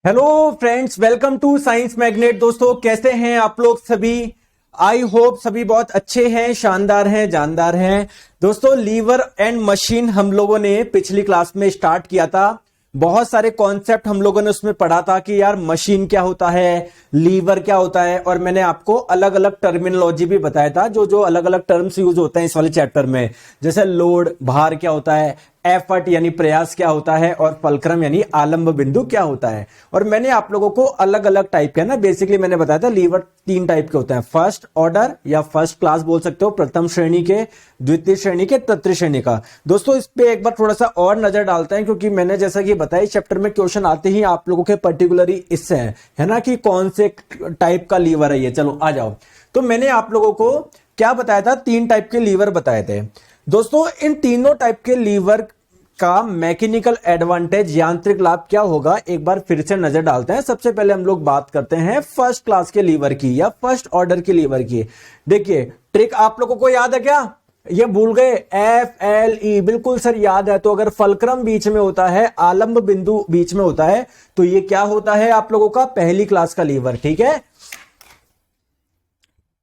Hello friends, welcome to science magnet. दोस्तों, कैसे हैं आप लोग सभी? आई होप सभी बहुत अच्छे हैं, शानदार हैं, जानदार हैं। दोस्तों, लीवर एंड मशीन हम लोगों ने पिछली क्लास में स्टार्ट किया था। बहुत सारे कॉन्सेप्ट हम लोगों ने उसमें पढ़ा था कि यार मशीन क्या होता है, लीवर क्या होता है, और मैंने आपको अलग अलग टर्मिनोलॉजी भी बताया था, जो जो अलग अलग टर्म्स यूज होते हैं इस वाले चैप्टर में। जैसे लोड, भार क्या होता है, एफर्ट यानी प्रयास क्या होता है, और फलक्रम यानी आलंब बिंदु क्या होता है। और मैंने आप लोगों को अलग अलग टाइप के ना, बेसिकली मैंने बताया था लीवर तीन टाइप के होते हैं। फर्स्ट ऑर्डर या फर्स्ट क्लास बोल सकते हो, प्रथम श्रेणी के, द्वितीय श्रेणी के, तृतीय श्रेणी का। दोस्तों, इस पे एक बार थोड़ा सा और नजर डालते हैं, क्योंकि मैंने जैसा कि बताया इस चैप्टर में क्वेश्चन आते ही आप लोगों के पर्टिकुलरली इससे है ना, कि कौन से टाइप का लीवर है ये। चलो आ जाओ। तो मैंने आप लोगों को क्या बताया था? तीन टाइप के लीवर बताए थे। दोस्तों, इन तीनों टाइप के लीवर का मैकेनिकल एडवांटेज, यांत्रिक लाभ क्या होगा, एक बार फिर से नजर डालते हैं। सबसे पहले हम लोग बात करते हैं फर्स्ट क्लास के लीवर की या फर्स्ट ऑर्डर के लीवर की। देखिए, ट्रिक आप लोगों को याद है क्या? ये भूल गए? FLE बिल्कुल सर याद है। तो अगर फलक्रम बीच में होता है, आलंब बिंदु बीच में होता है, तो ये क्या होता है आप लोगों का? पहली क्लास का लीवर। ठीक है,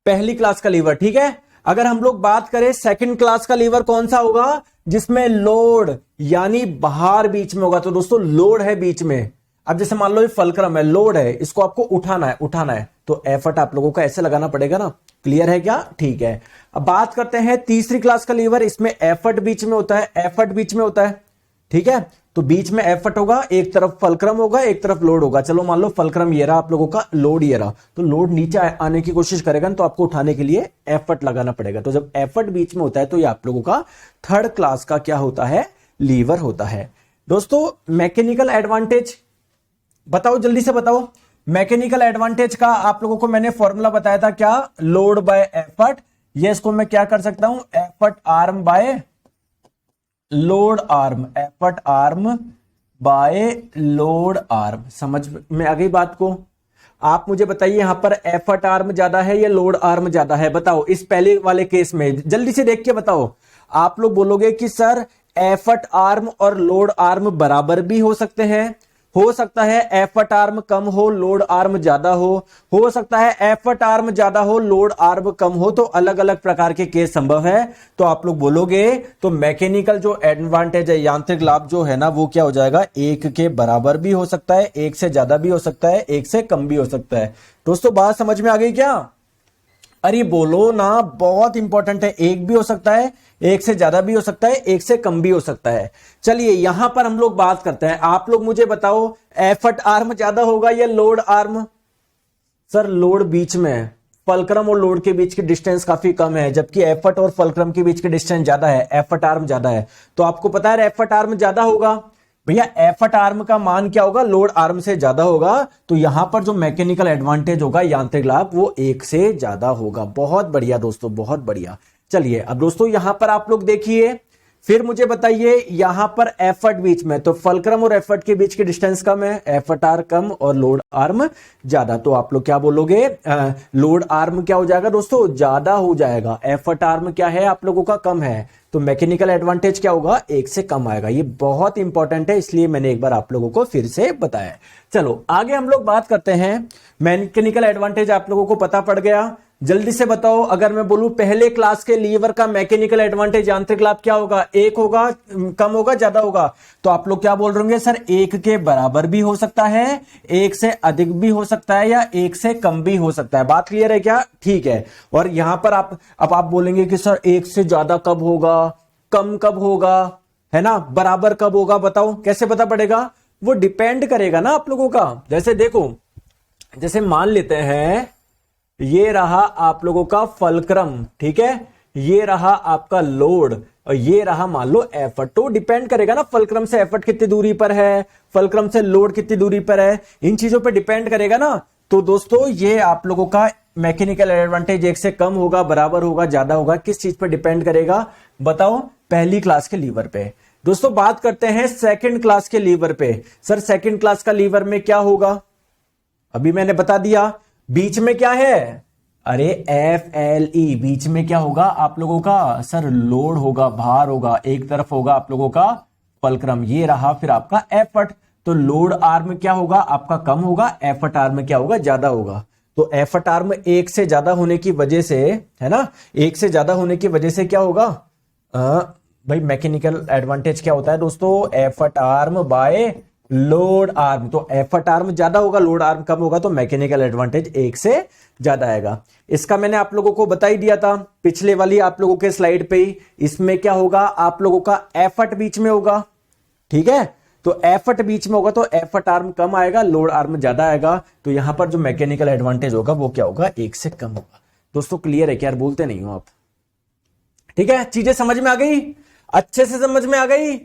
पहली क्लास का लीवर। ठीक है, अगर हम लोग बात करें सेकंड क्लास का लीवर कौन सा होगा? जिसमें लोड यानी भार बीच में होगा। तो दोस्तों, लोड है बीच में। अब जैसे मान लो ये फलक्रम है, लोड है, इसको आपको उठाना है, तो एफर्ट आप लोगों को ऐसे लगाना पड़ेगा ना। क्लियर है क्या? ठीक है। अब बात करते हैं तीसरी क्लास का लीवर। इसमें एफर्ट बीच में होता है, एफर्ट बीच में होता है। ठीक है, तो बीच में एफर्ट होगा, एक तरफ फलक्रम होगा, एक तरफ लोड होगा। चलो मान लो फलक्रम ये रहा आप लोगों का, लोड ये रहा, तो लोड नीचे आने की कोशिश करेगा तो आपको उठाने के लिए एफर्ट लगाना पड़ेगा। तो जब एफर्ट बीच में होता है तो ये आप लोगों का थर्ड क्लास का क्या होता है? लीवर होता है। दोस्तों, मैकेनिकल एडवांटेज बताओ, जल्दी से बताओ। मैकेनिकल एडवांटेज का आप लोगों को मैंने फॉर्मूला बताया था क्या? Load bye effort. ये इसको मैं क्या कर सकता हूं? Effort arm by load arm, effort arm by load arm. समझ में आ गई बात को? आप मुझे बताइए, यहां पर एफर्ट आर्म ज्यादा है या लोड आर्म ज्यादा है? बताओ इस पहले वाले केस में, जल्दी से देख के बताओ। आप लोग बोलोगे कि सर एफर्ट आर्म और लोड आर्म बराबर भी हो सकते हैं। हो सकता है एफर्ट आर्म कम हो, लोड आर्म ज्यादा हो सकता है एफर्ट आर्म ज्यादा हो, लोड आर्म कम हो। तो अलग अलग प्रकार के केस संभव है। तो आप लोग बोलोगे तो मैकेनिकल जो एडवांटेज है, यांत्रिक लाभ जो है ना, वो क्या हो जाएगा? एक के बराबर भी हो सकता है, एक से ज्यादा भी हो सकता है, एक से कम भी हो सकता है। दोस्तों, बात समझ में आ गई क्या? अरे बोलो ना, बहुत इंपॉर्टेंट है। एक भी हो सकता है, एक से ज्यादा भी हो सकता है, एक से कम भी हो सकता है। चलिए यहां पर हम लोग बात करते हैं। आप लोग मुझे बताओ, एफर्ट आर्म ज्यादा होगा या लोड आर्म? सर लोड बीच में है, फलक्रम और लोड के बीच की डिस्टेंस काफी कम है, जबकि एफर्ट और फलक्रम के बीच की डिस्टेंस ज्यादा है, एफर्ट आर्म ज्यादा है। तो आपको पता है एफर्ट आर्म ज्यादा होगा। भैया एफर्ट आर्म का मान क्या होगा? लोड आर्म से ज्यादा होगा। तो यहां पर जो मैकेनिकल एडवांटेज होगा, यांत्रिक लाभ, वो एक से ज्यादा होगा। बहुत बढ़िया दोस्तों, बहुत बढ़िया। चलिए अब दोस्तों यहां पर आप लोग देखिए, फिर मुझे बताइए यहां पर एफर्ट बीच में, तो फलक्रम और एफर्ट के बीच की डिस्टेंस कम है, एफर्ट आर्म कम और लोड आर्म ज्यादा। तो आप लोग क्या बोलोगे? लोड आर्म क्या हो जाएगा दोस्तों? ज्यादा हो जाएगा। एफर्ट आर्म क्या है आप लोगों का? कम है। तो मैकेनिकल एडवांटेज क्या होगा? एक से कम आएगा। ये बहुत इंपॉर्टेंट है, इसलिए मैंने एक बार आप लोगों को फिर से बताया। चलो आगे हम लोग बात करते हैं। मैकेनिकल एडवांटेज आप लोगों को पता पड़ गया। जल्दी से बताओ, अगर मैं बोलूं पहले क्लास के लीवर का मैकेनिकल एडवांटेज, यांत्रिक लाभ क्या होगा? एक होगा, कम होगा, ज्यादा होगा? तो आप लोग क्या बोल रहे होंगे? सर एक के बराबर भी हो सकता है, एक से अधिक भी हो सकता है, या एक से कम भी हो सकता है। बात क्लियर है क्या? ठीक है। और यहां पर आप बोलेंगे कि सर एक से ज्यादा कब होगा, कम कब होगा, है ना, बराबर कब होगा? बताओ कैसे पता पड़ेगा? वो डिपेंड करेगा ना आप लोगों का। जैसे देखो, जैसे मान लेते हैं ये रहा आप लोगों का फलक्रम, ठीक है, ये रहा आपका लोड, और ये रहा मान लो एफर्ट। तो डिपेंड करेगा ना, फलक्रम से एफर्ट कितनी दूरी पर है, फलक्रम से लोड कितनी दूरी पर है, इन चीजों पे डिपेंड करेगा ना। तो दोस्तों ये आप लोगों का मैकेनिकल एडवांटेज एक से कम होगा, बराबर होगा, ज्यादा होगा, किस चीज पर डिपेंड करेगा? बताओ। पहली क्लास के लीवर पे। दोस्तों बात करते हैं सेकंड क्लास के लीवर पे। सर सेकंड क्लास का लीवर में क्या होगा? अभी मैंने बता दिया। बीच में क्या है? अरे FLE, बीच में क्या होगा आप लोगों का? सर लोड होगा, भार होगा, एक तरफ होगा आप लोगों का फलक्रम, ये रहा फिर आपका एफर्ट। तो लोड आर्म क्या होगा आपका कम होगा, एफर्ट आर्म क्या होगा ज्यादा होगा। तो एफर्ट आर्म एक से ज्यादा होने की वजह से, है ना, एक से ज्यादा होने की वजह से क्या होगा भाई मैकेनिकल एडवांटेज क्या होता है दोस्तों, effort arm by load arm. तो एफर्ट आर्म ज्यादा होगा, लोड आर्म कम होगा, तो मैकेनिकल एडवांटेज एक से ज्यादा आएगा। इसका मैंने आप लोगों को बता ही दिया था पिछले वाली आप लोगों के स्लाइड पे ही। इसमें क्या होगा आप लोगों का एफर्ट बीच में होगा, ठीक है, तो एफर्ट बीच में होगा तो एफर्ट आर्म कम आएगा, लोड आर्म ज्यादा आएगा। तो यहां पर जो मैकेनिकल एडवांटेज होगा वो क्या होगा, एक से कम होगा। दोस्तों क्लियर है क्या, यार बोलते नहीं हो आप, ठीक है, चीजें समझ में आ गई, अच्छे से समझ में आ गई,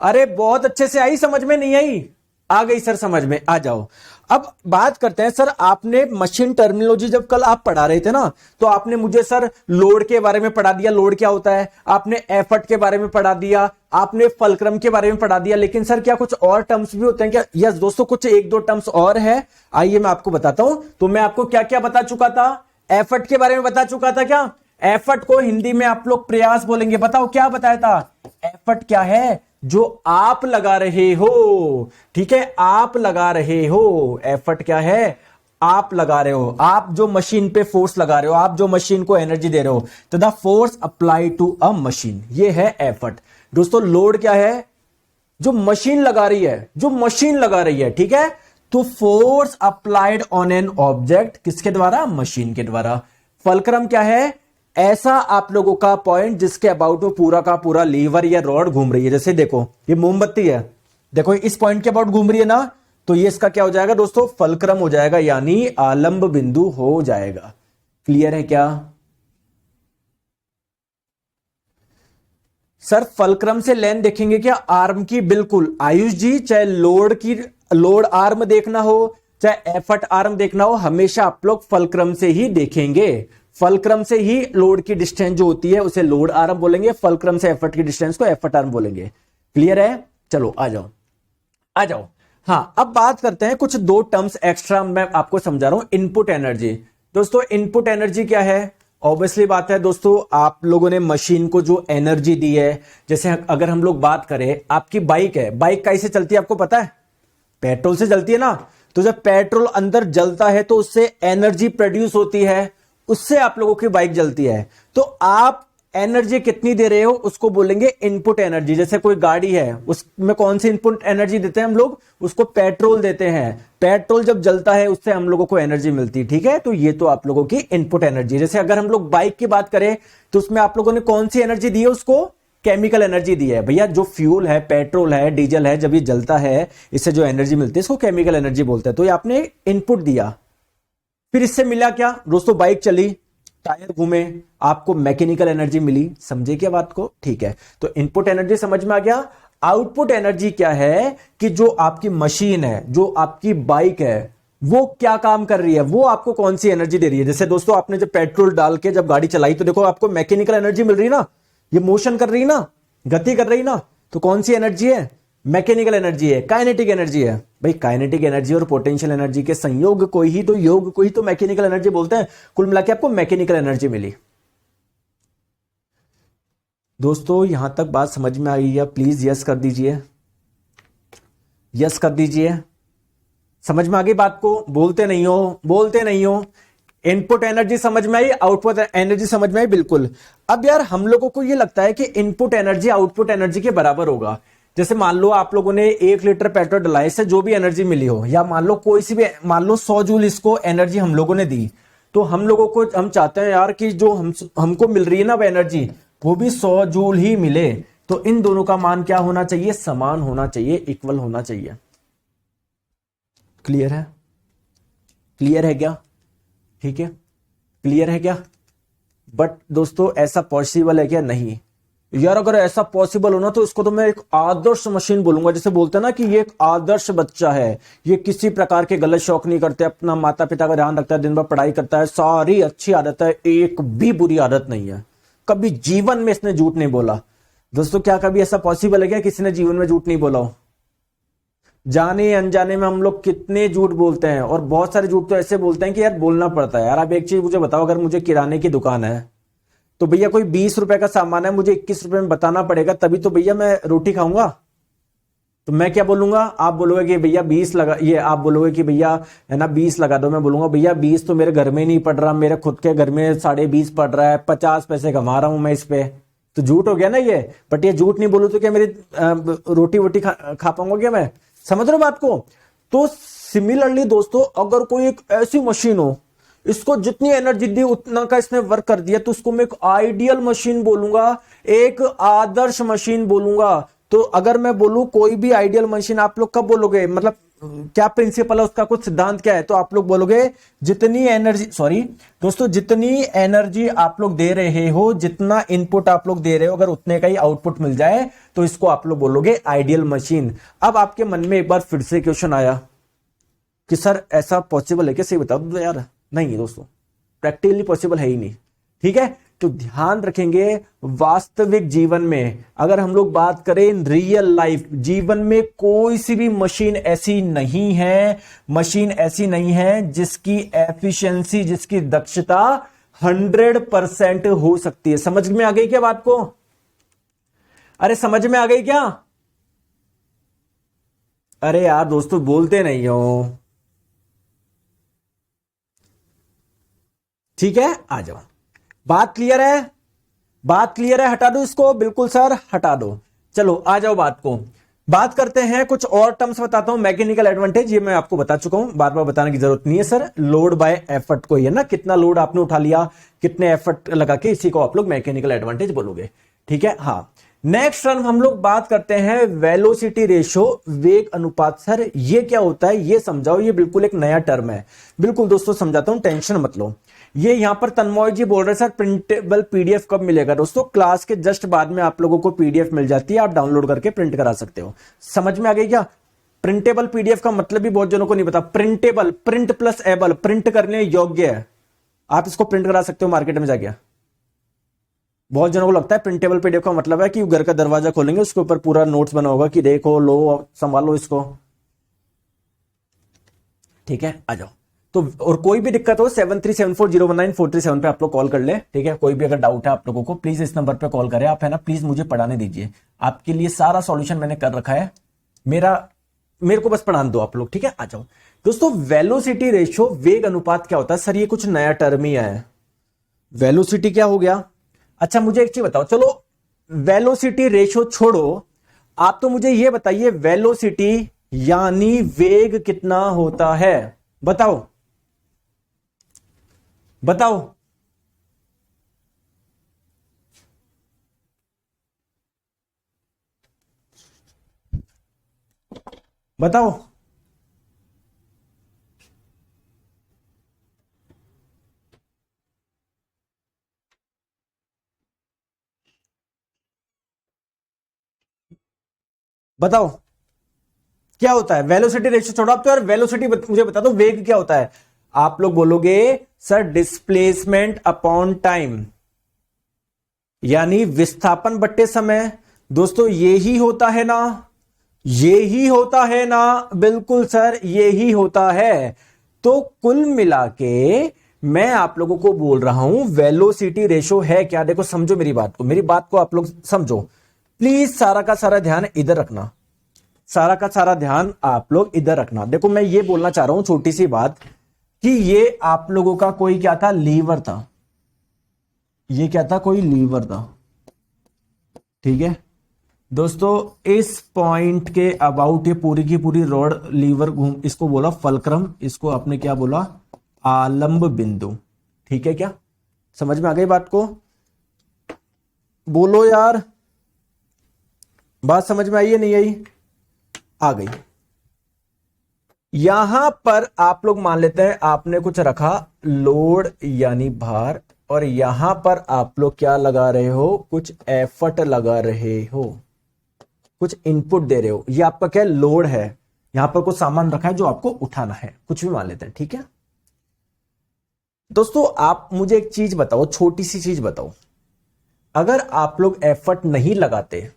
अरे बहुत अच्छे से आई, समझ में नहीं आई, आ गई सर समझ में, आ जाओ। अब बात करते हैं सर, आपने मशीन टर्मिनोलॉजी जब कल आप पढ़ा रहे थे ना, तो आपने मुझे सर लोड के बारे में पढ़ा दिया, लोड क्या होता है, आपने एफर्ट के बारे में पढ़ा दिया, आपने फलक्रम के बारे में पढ़ा दिया, लेकिन सर क्या कुछ और टर्म्स भी होते हैं क्या? यस दोस्तों, कुछ एक दो टर्म्स और है, आइए मैं आपको बताता हूं। तो मैं आपको क्या क्या बता चुका था, एफर्ट के बारे में बता चुका था क्या, एफर्ट को हिंदी में आप लोग प्रयास बोलेंगे, बताओ क्या बताया था, एफर्ट क्या है, जो आप लगा रहे हो, ठीक है, आप लगा रहे हो, एफर्ट क्या है, आप लगा रहे हो, आप जो मशीन पे फोर्स लगा रहे हो, आप जो मशीन को एनर्जी दे रहे हो, तो the force apply to a machine, ये है एफर्ट। दोस्तों लोड क्या है, जो मशीन लगा रही है, जो मशीन लगा रही है, ठीक है, तो force applied on an object, किसके द्वारा, मशीन के द्वारा। फलक्रम क्या है, ऐसा आप लोगों का पॉइंट जिसके अबाउट में पूरा का पूरा लीवर या रॉड घूम रही है। जैसे देखो ये मोमबत्ती है, देखो इस पॉइंट के अबाउट घूम रही है ना, तो ये इसका क्या हो जाएगा दोस्तों, फलक्रम हो जाएगा, यानी आलंब बिंदु हो जाएगा। क्लियर है क्या सर? फलक्रम से लेंथ देखेंगे क्या, आर्म की, बिल्कुल आयुष जी, चाहे लोड आर्म देखना हो, चाहे एफर्ट आर्म देखना हो, हमेशा आप लोग फलक्रम से ही देखेंगे। फलक्रम से ही लोड की डिस्टेंस जो होती है उसे लोड आर्म बोलेंगे, फलक्रम से एफर्ट की डिस्टेंस को एफर्ट आर्म बोलेंगे। क्लियर है, चलो आ जाओ, आ जाओ। हाँ अब बात करते हैं कुछ दो टर्म्स एक्स्ट्रा मैं आपको समझा रहा हूं। इनपुट एनर्जी, दोस्तों इनपुट एनर्जी क्या है, ऑब्वियसली बात है दोस्तों, आप लोगों ने मशीन को जो एनर्जी दी है, जैसे अगर हम लोग बात करें, आपकी बाइक है, बाइक कैसे चलती है आपको पता है, पेट्रोल से चलती है ना, तो जब पेट्रोल अंदर जलता है तो उससे एनर्जी प्रोड्यूस होती है, उससे आप लोगों की बाइक जलती है। तो आप एनर्जी कितनी दे रहे हो उसको बोलेंगे इनपुट एनर्जी। जैसे कोई गाड़ी है उसमें कौन सी इनपुट एनर्जी देते हैं हम लोग, उसको पेट्रोल देते हैं, पेट्रोल जब जलता है उससे हम लोगों को एनर्जी मिलती है, ठीक है, तो ये तो आप लोगों की इनपुट एनर्जी। जैसे अगर हम लोग बाइक की बात करें तो उसमें आप लोगों ने कौन सी एनर्जी दी है, उसको केमिकल एनर्जी दी है। भैया जो फ्यूल है, पेट्रोल है, डीजल है, जब ये जलता है इससे जो एनर्जी मिलती है इसको केमिकल एनर्जी बोलते हैं। तो ये आपने इनपुट दिया, फिर इससे मिला क्या दोस्तों, बाइक चली, टायर घूमे, आपको मैकेनिकल एनर्जी मिली। समझे क्या बात को, ठीक है, तो इनपुट एनर्जी समझ में आ गया। आउटपुट एनर्जी क्या है कि जो आपकी मशीन है, जो आपकी बाइक है, वो क्या काम कर रही है, वो आपको कौन सी एनर्जी दे रही है। जैसे दोस्तों आपने जब पेट्रोल डाल के जब गाड़ी चलाई तो देखो आपको मैकेनिकल एनर्जी मिल रही है ना, ये मोशन कर रही है ना, गति कर रही है ना, तो कौन सी एनर्जी है, मैकेनिकल एनर्जी है, काइनेटिक एनर्जी है। भाई काइनेटिक एनर्जी और पोटेंशियल एनर्जी के संयोग को ही तो, योग को ही तो मैकेनिकल एनर्जी बोलते हैं। कुल मिला के आपको मैकेनिकल एनर्जी मिली। दोस्तों यहां तक बात समझ में आई है, प्लीज यस कर दीजिए, यस कर दीजिए, समझ में आ गई बात को, बोलते नहीं हो, बोलते नहीं हो। इनपुट एनर्जी समझ में आई, आउटपुट एनर्जी समझ में आई, बिल्कुल। अब यार हम लोगों को यह लगता है कि इनपुट एनर्जी आउटपुट एनर्जी के बराबर होगा। जैसे मान लो आप लोगों ने 1 लीटर पेट्रोल डला, इससे जो भी एनर्जी मिली हो, या मान लो कोई सी भी, मान लो 100 जूल इसको एनर्जी हम लोगों ने दी, तो हम लोगों को, हम चाहते हैं यार कि जो हमको मिल रही है ना वो एनर्जी, वो भी 100 जूल ही मिले। तो इन दोनों का मान क्या होना चाहिए, समान होना चाहिए, इक्वल होना चाहिए। क्लियर है, क्लियर है क्या, ठीक है, क्लियर है क्या। बट दोस्तों ऐसा पॉसिबल है क्या, नहीं यार। अगर ऐसा पॉसिबल हो ना तो इसको तो मैं एक आदर्श मशीन बोलूंगा। जैसे बोलते हैं ना कि ये एक आदर्श बच्चा है, ये किसी प्रकार के गलत शौक नहीं करते, अपना माता पिता का ध्यान रखता है, दिन भर पढ़ाई करता है, सारी अच्छी आदत है, एक भी बुरी आदत नहीं है, कभी जीवन में इसने झूठ नहीं बोला। दोस्तों क्या कभी ऐसा पॉसिबल है क्या किसी ने जीवन में झूठ नहीं बोला हो। जाने अनजाने में हम लोग कितने झूठ बोलते हैं, और बहुत सारे झूठ तो ऐसे बोलते हैं कि यार बोलना पड़ता है। यार आप एक चीज मुझे बताओ, अगर मुझे किराने की दुकान है तो भैया कोई 20 रुपए का सामान है, मुझे 21 रुपए में बताना पड़ेगा, तभी तो भैया मैं रोटी खाऊंगा। तो मैं क्या बोलूंगा, आप बोलोगे कि भैया 20 लगा, ये आप बोलोगे कि भैया है ना 20 लगा दो, मैं बोलूंगा भैया 20 तो मेरे घर में नहीं पड़ रहा, मेरे खुद के घर में 20.5 पड़ रहा है, 50 पैसे कमा रहा हूं मैं इस पे, तो झूठ हो गया ना ये। बट ये झूठ नहीं बोलूं तो क्या मेरी रोटी वोटी खा पाऊंगा क्या मैं? समझ रहे हो बात को? तो सिमिलरली दोस्तों, अगर कोई एक ऐसी मशीन हो, इसको जितनी एनर्जी दी उतना का इसने वर्क कर दिया, तो उसको मैं एक आइडियल मशीन बोलूंगा, एक आदर्श मशीन बोलूंगा। तो अगर मैं बोलूं कोई भी आइडियल मशीन, आप लोग कब बोलोगे, मतलब क्या प्रिंसिपल है उसका, कुछ सिद्धांत क्या है? तो आप लोग बोलोगे जितनी एनर्जी, सॉरी दोस्तों, जितनी एनर्जी आप लोग दे रहे हो, जितना इनपुट आप लोग दे रहे हो, अगर उतने का ही आउटपुट मिल जाए तो इसको आप लोग बोलोगे आइडियल मशीन। अब आपके मन में एक बार फिर से क्वेश्चन आया कि सर ऐसा पॉसिबल है क्या? सही बताओ तो यार, नहीं है दोस्तों, प्रैक्टिकली पॉसिबल है ही नहीं। ठीक है, तो ध्यान रखेंगे वास्तविक जीवन में, अगर हम लोग बात करें रियल लाइफ जीवन में, कोई सी भी मशीन ऐसी नहीं है, मशीन ऐसी नहीं है जिसकी एफिशिएंसी, जिसकी दक्षता 100% हो सकती है। समझ में आ गई क्या बात को? अरे समझ में आ गई क्या? अरे यार दोस्तों बोलते नहीं हो। ठीक है, आ जाओ। बात क्लियर है? बात क्लियर है? हटा दो इसको, बिल्कुल सर हटा दो। चलो आ जाओ बात को, बात करते हैं। कुछ और टर्म्स बताता हूं। मैकेनिकल एडवांटेज ये मैं आपको बता चुका हूं, बार बार बताने की जरूरत नहीं है सर। लोड बाय एफर्ट को, है ना, कितना लोड आपने उठा लिया, कितने एफर्ट लगा के, इसी को आप लोग मैकेनिकल एडवांटेज बोलोगे। ठीक है, हाँ। नेक्स्ट टर्म हम लोग बात करते हैं वेलोसिटी रेशो, वेग अनुपात। सर ये क्या होता है, ये समझाओ। ये बिल्कुल एक नया टर्म है। बिल्कुल दोस्तों समझाता हूं, टेंशन मत लो। ये यहां पर तन्मय जी बोल रहे हैं सर प्रिंटेबल पीडीएफ कब मिलेगा? दोस्तों क्लास के जस्ट बाद में आप लोगों को पीडीएफ मिल जाती है, आप डाउनलोड करके प्रिंट करा सकते हो। समझ में आ गई क्या? प्रिंटेबल पीडीएफ का मतलब भी बहुत जनों को नहीं पता। Printable, print plus able, print करने योग्य है। आप इसको प्रिंट करा सकते हो मार्केट में जाके। बहुत जनों को लगता है प्रिंटेबल पीडीएफ का मतलब है कि घर का दरवाजा खोलेंगे, उसके ऊपर पूरा नोट्स बना होगा कि देखो, लो, संभालो इसको। ठीक है, आ जाओ। तो और कोई भी दिक्कत हो 7374019437 पे आप लोग कॉल कर ले। ठीक है, कोई भी अगर डाउट है आप लोगों को, प्लीज इस नंबर पे कॉल करें आप, है ना। प्लीज मुझे पढ़ाने दीजिए, आपके लिए सारा सॉल्यूशन मैंने कर रखा है। मेरे को बस पढ़ाने दो आप लोग। ठीक है, आ जाओ दोस्तों। वेलोसिटी रेशियो, वेग अनुपात क्या होता है? सर ये कुछ नया टर्म ही है। वेलोसिटी क्या हो गया? अच्छा मुझे एक चीज बताओ, चलो वेलोसिटी रेशियो छोड़ो, आप तो मुझे ये बताइए वेलोसिटी यानी वेग कितना होता है? बताओ बताओ। बताओ बताओ क्या होता है? वेलोसिटी रेशियो छोड़ो आप तो यार, वेलोसिटी मुझे बता दो, वेग क्या होता है? आप लोग बोलोगे सर डिस्प्लेसमेंट अपॉन टाइम, यानी विस्थापन बट्टे समय। दोस्तों यही होता है ना, यही होता है ना? बिल्कुल सर यही होता है। तो कुल मिला के मैं आप लोगों को बोल रहा हूं वेलोसिटी रेशो है क्या। देखो समझो मेरी बात को, मेरी बात को आप लोग समझो प्लीज। सारा का सारा ध्यान इधर रखना, सारा का सारा ध्यान आप लोग इधर रखना। देखो मैं ये बोलना चाह रहा हूं छोटी सी बात, कि ये आप लोगों का कोई क्या था, लीवर था। ये क्या था, कोई लीवर था। ठीक है दोस्तों, इस पॉइंट के अबाउट ये पूरी की पूरी रॉड लीवर घूम, इसको बोला फलक्रम, इसको आपने क्या बोला, आलंब बिंदु। ठीक है, क्या समझ में आ गई बात को? बोलो यार, बात समझ में आई है नहीं आई? आ गई। यहां पर आप लोग मान लेते हैं आपने कुछ रखा लोड यानी भार, और यहां पर आप लोग क्या लगा रहे हो, कुछ एफर्ट लगा रहे हो, कुछ इनपुट दे रहे हो। ये आपका क्या लोड है, यहां पर कुछ सामान रखा है जो आपको उठाना है, कुछ भी मान लेते हैं। ठीक है दोस्तों, आप मुझे एक चीज बताओ, छोटी सी चीज बताओ, अगर आप लोग एफर्ट नहीं लगाते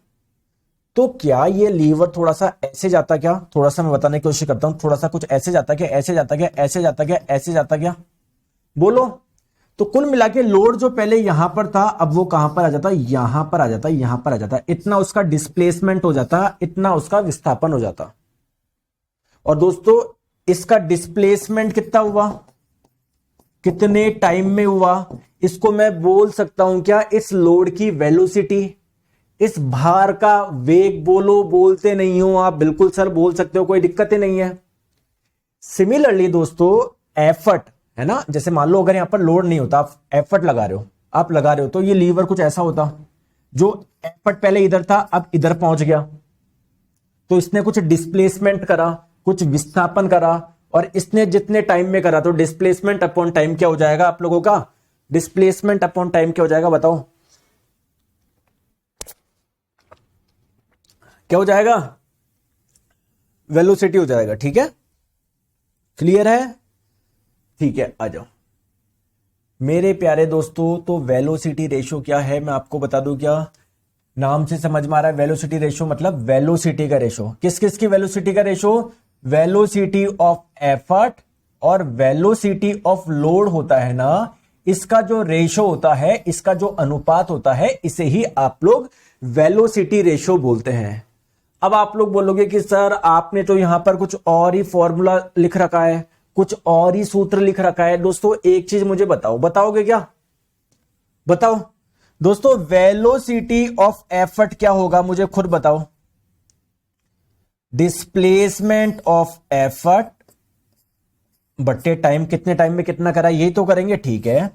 तो क्या ये लीवर थोड़ा सा ऐसे जाता क्या? थोड़ा सा मैं बताने की कोशिश करता हूं, थोड़ा सा कुछ ऐसे जाता क्या, ऐसे जाता क्या, ऐसे जाता क्या, ऐसे जाता क्या? बोलो। तो कुल मिला के लोड जो पहले यहां पर था अब वो कहां पर आ जाता, यहां पर आ जाता, यहां पर आ जाता, इतना उसका डिस्प्लेसमेंट हो जाता, इतना उसका विस्थापन हो जाता। और दोस्तों इसका डिस्प्लेसमेंट कितना हुआ, कितने टाइम में हुआ, इसको मैं बोल सकता हूं क्या, इस लोड की वेलोसिटी, इस भार का वेग। बोलो, बोलते नहीं हो आप, बिल्कुल सर बोल सकते हो, कोई दिक्कत ही नहीं है। सिमिलरली दोस्तों एफर्ट है ना, जैसे मान लो अगर यहां पर लोड नहीं होता, आप एफर्ट लगा रहे हो, आप लगा रहे हो, तो ये लीवर कुछ ऐसा होता, जो एफर्ट पहले इधर था अब इधर पहुंच गया, तो इसने कुछ डिस्प्लेसमेंट करा, कुछ विस्थापन करा, और इसने जितने टाइम में करा, तो डिस्प्लेसमेंट अपॉन टाइम क्या हो जाएगा आप लोगों का, डिस्प्लेसमेंट अपॉन टाइम क्या हो जाएगा बताओ, क्या हो जाएगा, वेलोसिटी हो जाएगा। ठीक है, क्लियर है, ठीक है, आ जाओ मेरे प्यारे दोस्तों। तो वेलोसिटी रेशियो क्या है मैं आपको बता दूं क्या, नाम से समझ में आ रहा है, वेलोसिटी रेशियो मतलब वेलोसिटी का रेशियो। किस किस की वेलोसिटी का रेशियो, वेलोसिटी ऑफ एफर्ट और वेलोसिटी ऑफ लोड होता है ना, इसका जो रेशियो होता है, इसका जो अनुपात होता है, इसे ही आप लोग वेलोसिटी रेशियो बोलते हैं। अब आप लोग बोलोगे कि सर आपने तो यहां पर कुछ और ही फॉर्मूला लिख रखा है, कुछ और ही सूत्र लिख रखा है। दोस्तों एक चीज मुझे बताओ, बताओगे क्या, बताओ दोस्तों, वेलोसिटी ऑफ एफर्ट क्या होगा, मुझे खुद बताओ, डिस्प्लेसमेंट ऑफ एफर्ट बट्टे टाइम, कितने टाइम में कितना करा, यही तो करेंगे। ठीक है,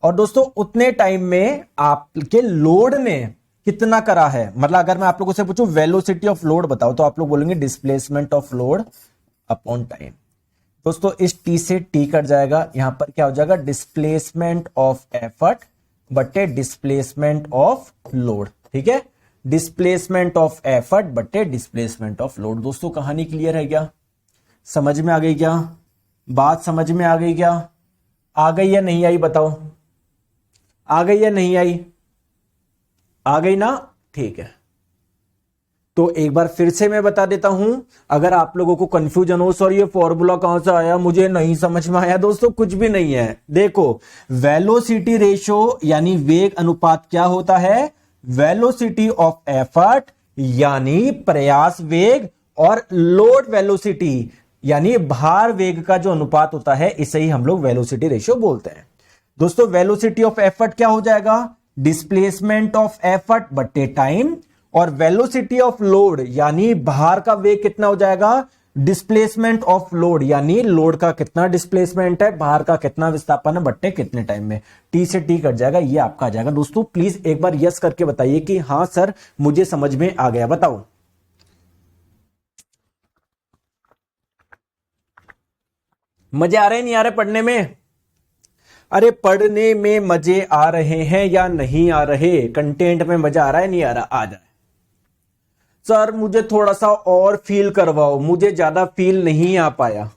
और दोस्तों उतने टाइम में आपके लोड ने कितना करा है, मतलब अगर मैं आप लोगों से पूछूं वेलोसिटी ऑफ लोड बताओ, तो आप लोग बोलेंगे displacement of load upon time. दोस्तों इस टी से टी कट जाएगा, यहां पर क्या हो जाएगा, डिस्प्लेसमेंट ऑफ एफर्ट बटे डिस्प्लेसमेंट ऑफ लोड। ठीक है, डिस्प्लेसमेंट ऑफ एफर्ट बटे डिस्प्लेसमेंट ऑफ लोड। दोस्तों कहानी क्लियर है क्या, समझ में आ गई क्या, बात समझ में आ गई क्या, आ गई या नहीं आई बताओ, आ गई या नहीं आई, आ गई ना, ठीक है। तो एक बार फिर से मैं बता देता हूं, अगर आप लोगों को कंफ्यूजन हो, सर ये फॉर्मूला कहां से आया, मुझे नहीं समझ में आया, दोस्तों कुछ भी नहीं है। देखो वेलोसिटी रेशियो यानी वेग अनुपात क्या होता है, वेलोसिटी ऑफ एफर्ट यानी प्रयास वेग, और लोड वेलोसिटी यानी भार वेग का जो अनुपात होता है, इसे ही हम लोग वेलोसिटी रेशियो बोलते हैं। दोस्तों वेलोसिटी ऑफ एफर्ट क्या हो जाएगा, डिस्प्लेसमेंट ऑफ एफर्ट बट्टे टाइम, और वेलोसिटी ऑफ लोड यानी भार का वेग कितना हो जाएगा, डिस्प्लेसमेंट ऑफ लोड यानी लोड का कितना डिस्प्लेसमेंट है, भार का कितना विस्थापन है बट्टे कितने टाइम में, टी से टी कट जाएगा, ये आपका आ जाएगा। दोस्तों प्लीज एक बार यस करके बताइए कि हां सर मुझे समझ में आ गया, बताओ। मजे आ रहे नहीं आ रहे पढ़ने में, अरे पढ़ने में मजे आ रहे हैं या नहीं आ रहे, कंटेंट में मजा आ रहा है नहीं आ रहा, आ जाए। सर मुझे थोड़ा सा और फील करवाओ, मुझे ज्यादा फील नहीं आ पाया,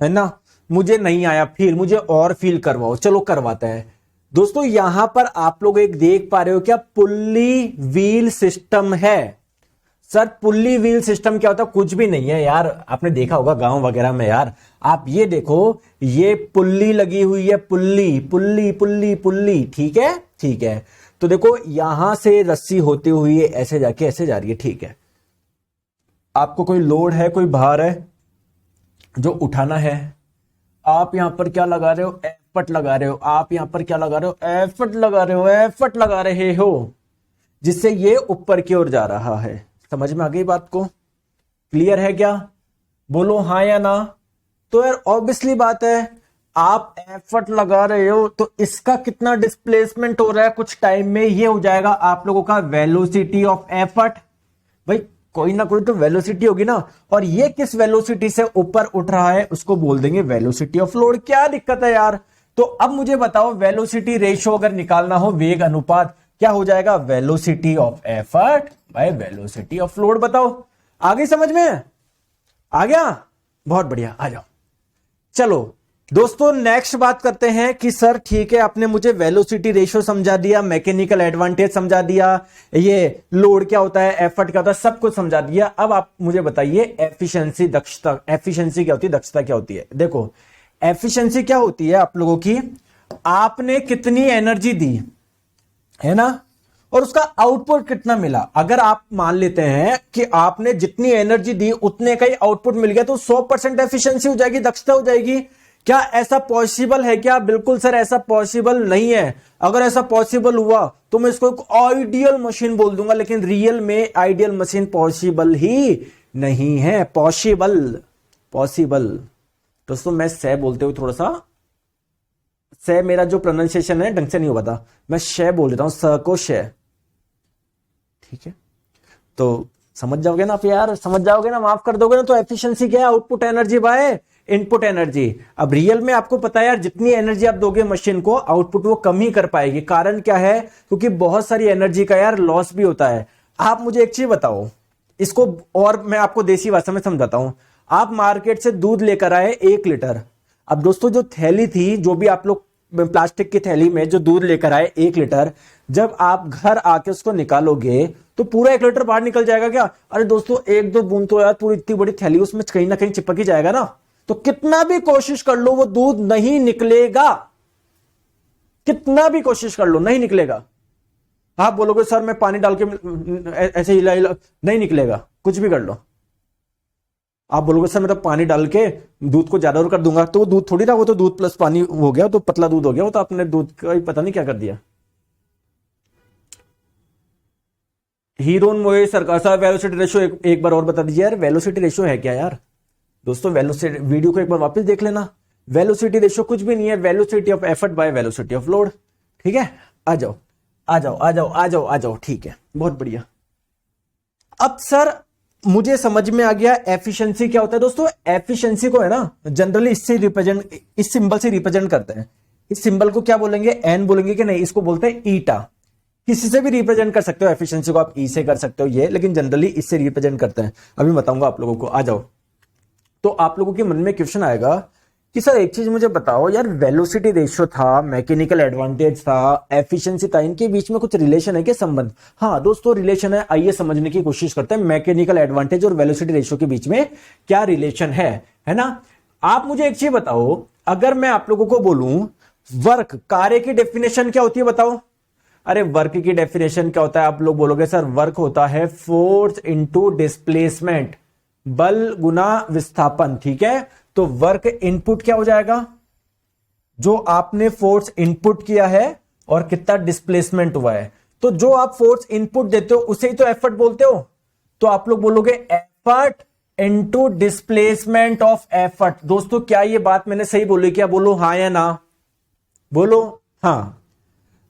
है ना, मुझे नहीं आया फील, मुझे और फील करवाओ, चलो करवाते हैं। दोस्तों यहां पर आप लोग एक देख पा रहे हो क्या, पुल्ली व्हील सिस्टम है। सर पुल्ली व्हील सिस्टम क्या होता है, कुछ भी नहीं है यार, आपने देखा होगा गांव वगैरह में यार, आप ये देखो ये पुल्ली लगी हुई है, पुल्ली पुल्ली पुल्ली पुल्ली, ठीक है, ठीक है। तो देखो यहां से रस्सी होती हुई ऐसे जाके ऐसे जा रही है, ठीक है। आपको कोई लोड है, कोई भार है जो उठाना है, आप यहां पर क्या लगा रहे हो, एफर्ट लगा रहे हो, आप यहां पर क्या लगा रहे हो, एफर्ट लगा रहे हो, एफर्ट लगा रहे हो, जिससे ये ऊपर की ओर जा रहा है। समझ में आ गई बात को, क्लियर है क्या, बोलो हां या ना। तो यार ऑब्वियसली बात है, आप एफर्ट लगा रहे हो तो इसका कितना डिस्प्लेसमेंट हो रहा है कुछ टाइम में, ये हो जाएगा आप लोगों का वेलोसिटी ऑफ एफर्ट। भाई कोई ना कोई तो वेलोसिटी होगी ना, और ये किस वेलोसिटी से ऊपर उठ रहा है उसको बोल देंगे वेलोसिटी ऑफ लोड। क्या दिक्कत है यार। तो अब मुझे बताओ वेलोसिटी रेशियो अगर निकालना हो, वेग अनुपात, क्या हो जाएगा, velocity of effort by velocity of load. बताओ आ गई समझ में, आ गया, बहुत बढ़िया, आ जाओ। चलो दोस्तों नेक्स्ट बात करते हैं कि सर ठीक है आपने मुझे वेलोसिटी रेशियो समझा दिया, मैकेनिकल एडवांटेज समझा दिया, ये लोड क्या होता है, एफर्ट क्या होता है, सब कुछ समझा दिया। अब आप मुझे बताइए एफिशिएंसी, दक्षता, एफिशिएंसी क्या होती है, दक्षता क्या होती है। देखो एफिशिएंसी क्या होती है आप लोगों की, आपने कितनी एनर्जी दी, है ना, और उसका आउटपुट कितना मिला। अगर आप मान लेते हैं कि आपने जितनी एनर्जी दी उतने का ही आउटपुट मिल गया तो 100% एफिशिएंसी हो जाएगी, दक्षता हो जाएगी। क्या ऐसा पॉसिबल है क्या? बिल्कुल सर, ऐसा पॉसिबल नहीं है। अगर ऐसा पॉसिबल हुआ तो मैं इसको एक आइडियल मशीन बोल दूंगा, लेकिन रियल में आइडियल मशीन पॉसिबल ही नहीं है। पॉसिबल दोस्तों, मैं से बोलते हुए थोड़ा सा, से मेरा जो प्रोनाउंसिएशन है ढंग से नहीं हो पाता, मैं शे बोल देता हूं, स को शे, ठीक है। तो समझ जाओगे ना आप यार, समझ जाओगे ना, माफ कर दोगे ना। तो एफिशिएंसी क्या है? Output energy by input energy. अब रियल में आपको पता है यार, जितनी एनर्जी आप दोगे मशीन को, आउटपुट वो कम ही कर पाएगी। कारण क्या है? क्योंकि बहुत सारी एनर्जी का यार लॉस भी होता है। आप मुझे एक चीज बताओ इसको, और मैं आपको देसी भाषा में समझाता हूं। आप मार्केट से दूध लेकर आए 1 लीटर। अब दोस्तों जो थैली थी, जो भी आप लोग प्लास्टिक की थैली में जो दूध लेकर आए 1 लीटर, जब आप घर आके उसको निकालोगे तो पूरा 1 लीटर बाहर निकल जाएगा क्या? अरे दोस्तों, 1-2 बूंद तो यार पूरी इतनी बड़ी थैली उसमें कहीं ना कहीं चिपक ही जाएगा ना। तो कितना भी कोशिश कर लो वो दूध नहीं निकलेगा, कितना भी कोशिश कर लो नहीं निकलेगा। आप बोलोगे सर मैं पानी डाल के ऐसे हिला नहीं निकलेगा, कुछ भी कर लो। आप बोलोगे सर मैं तो पानी डाल के दूध को ज्यादा और कर दूंगा, तो वो दूध थोड़ी रहा, वो तो दूध प्लस पानी हो गया, तो पतला दूध हो गया, वो तो आपने दूध का ही पता नहीं क्या कर दिया। हीरोन मोए सरकार साहब, वेलोसिटी रेशियो एक बार और बता दीजिए यार, वेलोसिटी रेशियो है क्या यार? दोस्तों वेलोसिटी वीडियो को एक बार वापस देख लेना। वेलोसिटी रेशियो कुछ भी नहीं है, velocity of effort by velocity of load. ठीक है, आ जाओ आ जाओ आ जाओ आ जाओ आ जाओ, ठीक है, बहुत बढ़िया। अब सर मुझे समझ में आ गया एफिशिएंसी क्या होता है। दोस्तों एफिशिएंसी को है ना जनरली इससे रिप्रेजेंट, इस सिंबल से रिप्रेजेंट करते हैं। इस सिंबल को क्या बोलेंगे? एन बोलेंगे कि नहीं? इसको बोलते हैं ईटा। किसी से भी रिप्रेजेंट कर सकते हो एफिशिएंसी को, आप ई से कर सकते हो ये, लेकिन जनरली इससे रिप्रेजेंट करते हैं। अभी बताऊंगा आप लोगों को, आ जाओ। तो आप लोगों के मन में क्वेश्चन आएगा कि सर एक चीज मुझे बताओ यार, वेलोसिटी रेशियो था, मैकेनिकल एडवांटेज था, एफिशिएंसी था, इनके बीच में कुछ रिलेशन है क्या, संबंध? हाँ दोस्तों रिलेशन है, आइए समझने की कोशिश करते हैं मैकेनिकल एडवांटेज और वेलोसिटी रेशियो के बीच में क्या रिलेशन है ना। आप मुझे एक चीज बताओ, अगर मैं आप लोगों को बोलूं वर्क, कार्य की डेफिनेशन क्या होती है बताओ? अरे वर्क की डेफिनेशन क्या होता है? आप लोग बोलोगे सर वर्क होता है फोर्स इंटू डिस्प्लेसमेंट, बल गुना विस्थापन, ठीक है। तो वर्क इनपुट क्या हो जाएगा? जो आपने फोर्स इनपुट किया है और कितना डिस्प्लेसमेंट हुआ है। तो जो आप फोर्स इनपुट देते हो उसे ही तो एफर्ट बोलते हो। तो आप लोग बोलोगे effort into displacement of effort. दोस्तों क्या ये बात मैंने सही बोली? क्या बोलो हाँ या ना? बोलो हाँ।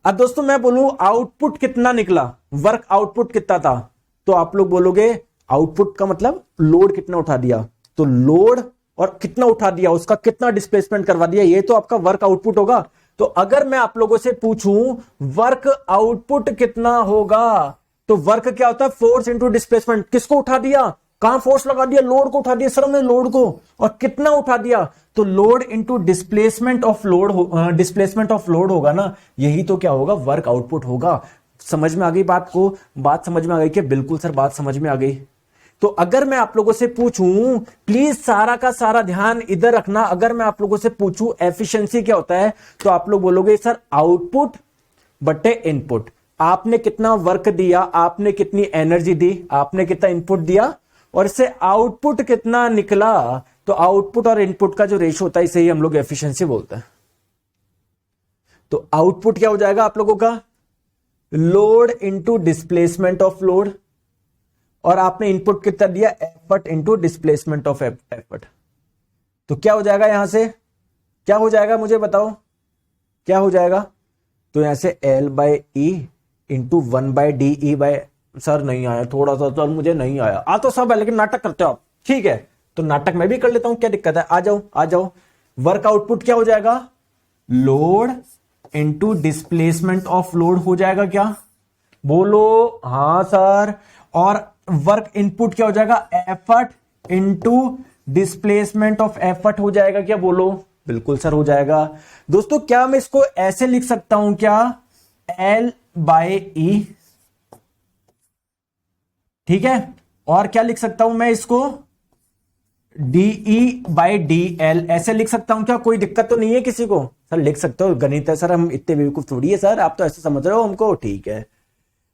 अब दोस्तों मैं बोलूं आउटपुट कितना निकला, वर्क आउटपुट कितना था, तो आप लोग बोलोगे आउटपुट का मतलब लोड कितना उठा दिया। तो लोड और कितना उठा दिया, उसका कितना डिस्प्लेसमेंट करवा दिया, ये तो आपका वर्क आउटपुट होगा। तो अगर मैं आप लोगों से पूछूं वर्क आउटपुट कितना होगा, तो वर्क क्या होता है? Force into displacement. किसको उठा दिया? कहां फोर्स लगा दिया? लोड को उठा दिया सर हमने, लोड को। और कितना उठा दिया? तो load into displacement of load, displacement of load होगा ना, यही तो क्या होगा? वर्क आउटपुट होगा। समझ में आ गई बात को? बात समझ में आ गई कि बिल्कुल सर बात समझ में आ गई। तो अगर मैं आप लोगों से पूछूं, प्लीज सारा का सारा ध्यान इधर रखना, अगर मैं आप लोगों से पूछूं एफिशिएंसी क्या होता है, तो आप लोग बोलोगे सर आउटपुट बटे इनपुट। आपने कितना वर्क दिया, आपने कितनी एनर्जी दी, आपने कितना इनपुट दिया, और इससे आउटपुट कितना निकला। तो आउटपुट और इनपुट का जो रेशियो होता है इसे ही हम लोग एफिशिएंसी बोलते हैं। तो आउटपुट क्या हो जाएगा आप लोगों का? Load into displacement of load, और आपने इनपुट कितना दिया? Effort into displacement of effort. तो क्या हो जाएगा यहां से? क्या हो जाएगा मुझे बताओ, क्या हो जाएगा? तो यहां से L by E into 1/dE by, sir नहीं आया थोड़ा सा, सर मुझे नहीं आया। आ तो सब है लेकिन नाटक करते हो आप, ठीक है तो नाटक मैं भी कर लेता हूं, क्या दिक्कत है? आ जाओ आ जाओ। वर्क आउटपुट क्या हो जाएगा? Load into displacement of load हो जाएगा क्या? बोलो हाँ सर। और वर्क इनपुट क्या हो जाएगा? Effort into displacement of effort हो जाएगा क्या? बोलो बिल्कुल सर हो जाएगा। दोस्तों क्या मैं इसको ऐसे लिख सकता हूं क्या? L बाय ई, ठीक है। और क्या लिख सकता हूं मैं इसको? DE/DL ऐसे लिख सकता हूं क्या? कोई दिक्कत तो नहीं है किसी को? सर लिख सकते हो, गणित है सर, हम इतने बेवकूफ थोड़ी है सर, आप तो ऐसे समझ रहे हो हमको, ठीक है।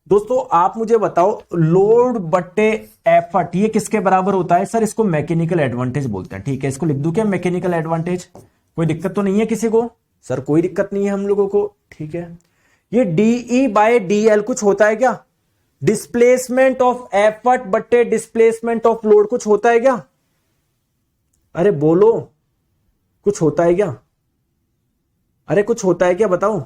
दोस्तों आप मुझे बताओ, लोड बट्टे एफर्ट ये किसके बराबर होता है? सर इसको मैकेनिकल एडवांटेज बोलते हैं, ठीक है। इसको लिख दूं क्या मैकेनिकल एडवांटेज? कोई दिक्कत तो नहीं है किसी को? सर कोई दिक्कत नहीं है हम लोगों को, ठीक है। ये DE/DL कुछ होता है क्या? डिस्प्लेसमेंट ऑफ एफर्ट बट्टे डिस्प्लेसमेंट ऑफ लोड कुछ होता है क्या? अरे बोलो, कुछ होता है क्या? अरे कुछ होता है क्या, बताओ।